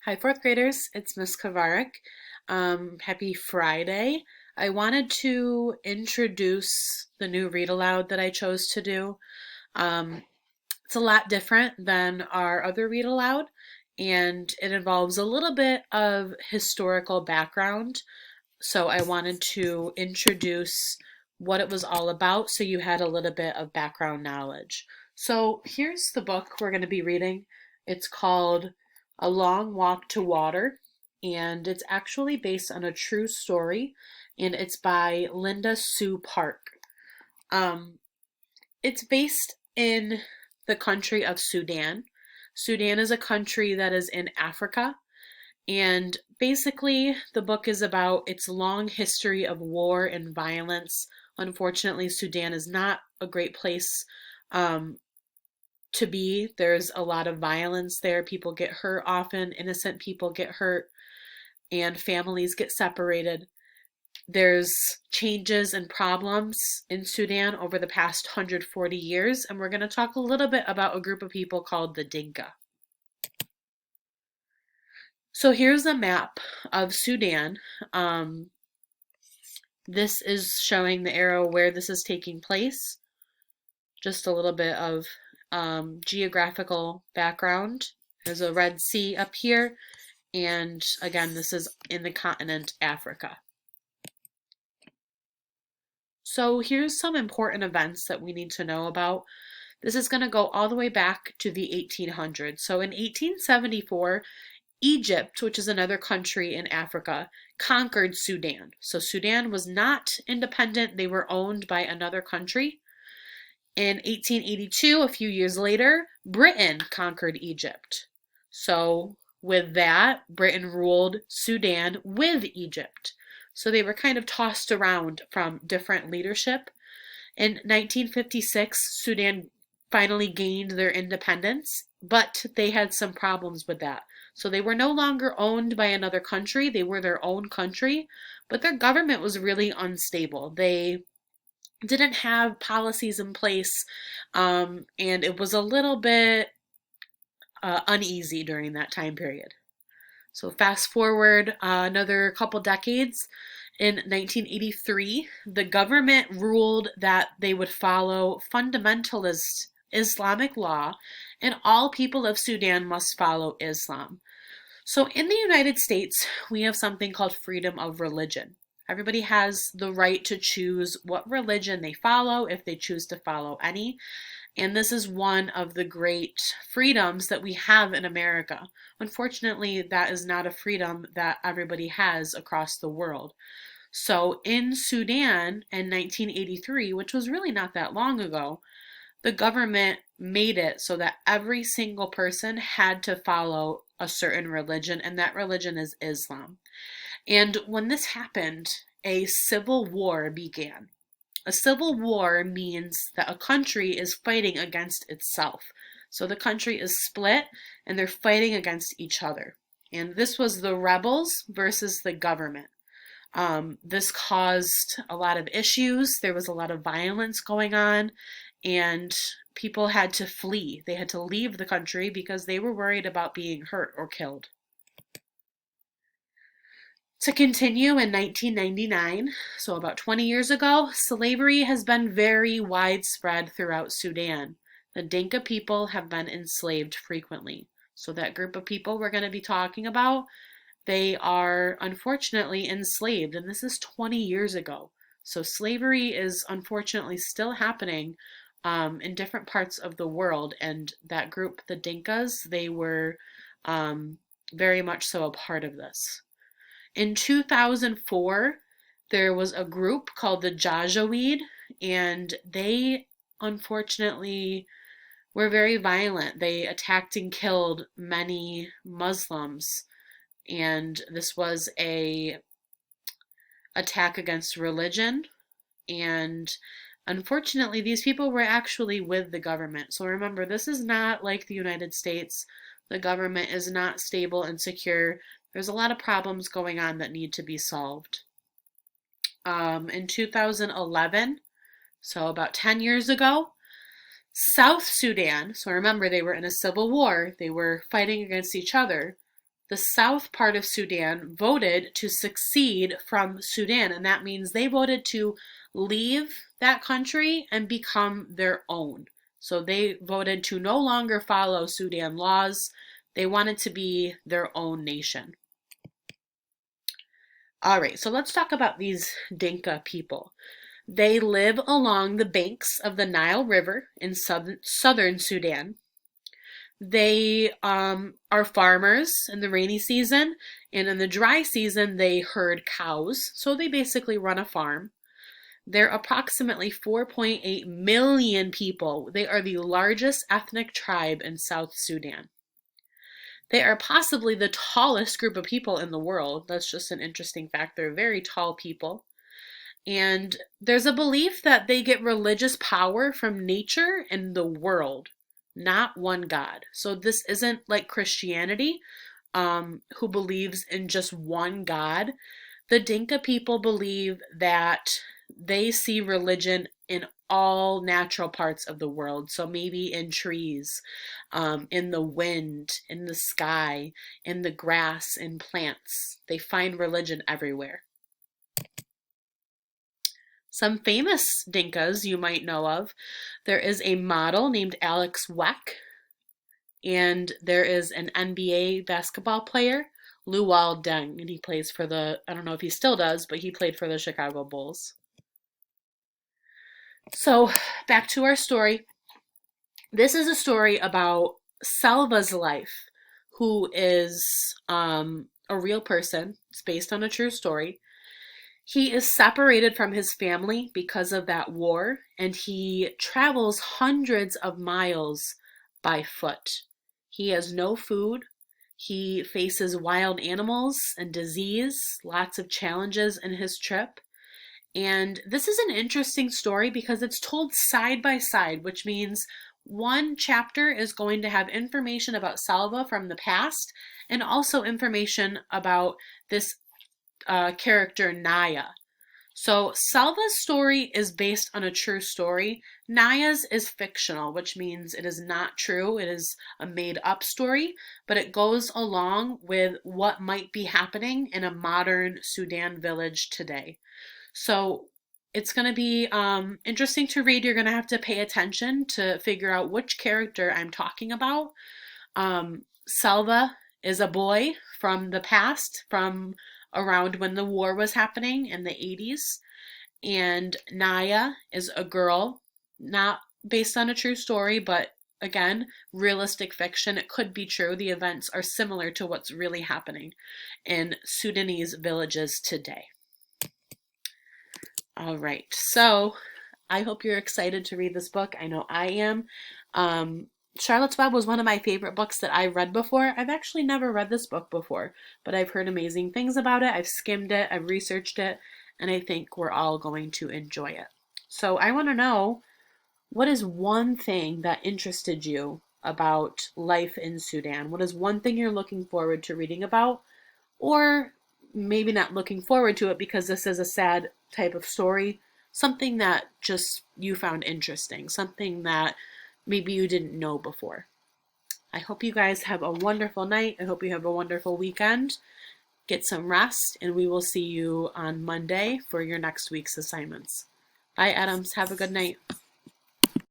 Hi, fourth graders. It's Miss Kavarik. Happy Friday. I wanted to introduce the new read aloud that I chose to do. Um, it's a lot different than our other read aloud, and it involves a little bit of historical background. So I wanted to introduce what it was all about so you had a little bit of background knowledge. So here's the book we're going to be reading. It's called A Long Walk to Water, and it's actually based on a true story, and it's by Linda Sue Park. Um, it's based in the country of Sudan. Sudan is a country that is in Africa, and basically, the book is about its long history of war and violence. Unfortunately, Sudan is not a great place um, to be. There's a lot of violence there. People get hurt often, innocent people get hurt, and families get separated. There's changes and problems in Sudan over the past 140 years, and we're going to talk a little bit about a group of people called the Dinka. So here's a map of Sudan. This is showing the arrow where this is taking place. Just a little bit of geographical background. There's a Red Sea up here, and again, this is in the continent Africa. So here's some important events that we need to know about. This is going to go all the way back to the 1800s. So in 1874, Egypt, which is another country in Africa, conquered Sudan. So Sudan was not independent, they were owned by another country. In 1882, a few years later, Britain conquered Egypt. So with that, Britain ruled Sudan with Egypt. So they were kind of tossed around from different leadership. In 1956, Sudan finally gained their independence, but they had some problems with that. So they were no longer owned by another country, they were their own country, but their government was really unstable. They didn't have policies in place, and it was a little bit uneasy during that time period. So fast forward another couple decades. In 1983, the government ruled that they would follow fundamentalist Islamic law, and all people of Sudan must follow Islam. So in the United States, we have something called freedom of religion. Everybody has the right to choose what religion they follow, if they choose to follow any. And this is one of the great freedoms that we have in America. Unfortunately, that is not a freedom that everybody has across the world. So in Sudan in 1983, which was really not that long ago, the government made it so that every single person had to follow a certain religion, and that religion is Islam. And when this happened, a civil war began. A civil war means that a country is fighting against itself. So the country is split and they're fighting against each other. And this was the rebels versus the government. This caused a lot of issues. There was a lot of violence going on, and people had to flee. They had to leave the country because they were worried about being hurt or killed. To continue, in 1999, so about 20 years ago, slavery has been very widespread throughout Sudan. The Dinka people have been enslaved frequently. So that group of people we're going to be talking about, they are unfortunately enslaved, and this is 20 years ago. So slavery is unfortunately still happening in different parts of the world, and that group, the Dinkas, they were very much so a part of this. In 2004, there was a group called the Janjaweed, and they unfortunately were very violent. They attacked and killed many Muslims, and this was a attack against religion, and unfortunately these people were actually with the government. So remember, this is not like the United States. The government is not stable and secure. There's a lot of problems going on that need to be solved. In 2011, so about 10 years ago, South Sudan, so remember they were in a civil war, they were fighting against each other. the south part of Sudan voted to secede from Sudan, and that means they voted to leave that country and become their own. So they voted to no longer follow Sudan laws. They wanted to be their own nation. All right, so let's talk about these Dinka people. They live along the banks of the Nile River in southern Sudan. They are farmers in the rainy season, and in the dry season, they herd cows. So they basically run a farm. They're approximately 4.8 million people. They are the largest ethnic tribe in South Sudan. They are possibly the tallest group of people in the world. That's just an interesting fact. They're very tall people. And there's a belief that they get religious power from nature and the world, not one God. So this isn't like Christianity, who believes in just one God. The Dinka people believe that they see religion in all natural parts of the world. So maybe in trees, in the wind, in the sky, in the grass, in plants. They find religion everywhere. Some famous Dinkas you might know of. There is a model named Alex Weck, and there is an NBA basketball player, Luol Deng, and he plays for I don't know if he still does, but he played for the Chicago Bulls. So back to our story. This is a story about Salva's life, who is a real person. It's based on a true story. He is separated from his family because of that war, and he travels hundreds of miles by foot. He has no food. He faces wild animals and disease, lots of challenges in his trip. And this is an interesting story because it's told side by side, which means one chapter is going to have information about Salva from the past and also information about this character Naya. So Salva's story is based on a true story. Naya's is fictional, which means it is not true. It is a made-up story, but it goes along with what might be happening in a modern Sudan village today. So it's going to be interesting to read. You're going to have to pay attention to figure out which character I'm talking about. Salva is a boy from the past, from around when the war was happening in the 80s. And Naya is a girl, not based on a true story, but again, realistic fiction. It could be true. The events are similar to what's really happening in Sudanese villages today. All right, so I hope you're excited to read this book. I know I am. Charlotte's Web was one of my favorite books that I read before. I've actually never read this book before, but I've heard amazing things about it. I've skimmed it, I've researched it, and I think we're all going to enjoy it. So I want to know, what is one thing that interested you about life in Sudan? What is one thing you're looking forward to reading about? Or maybe not looking forward to it because this is a sad type of story. Something that just you found interesting. Something that maybe you didn't know before. I hope you guys have a wonderful night. I hope you have a wonderful weekend. Get some rest, and we will see you on Monday for your next week's assignments. Bye, Adams. Have a good night.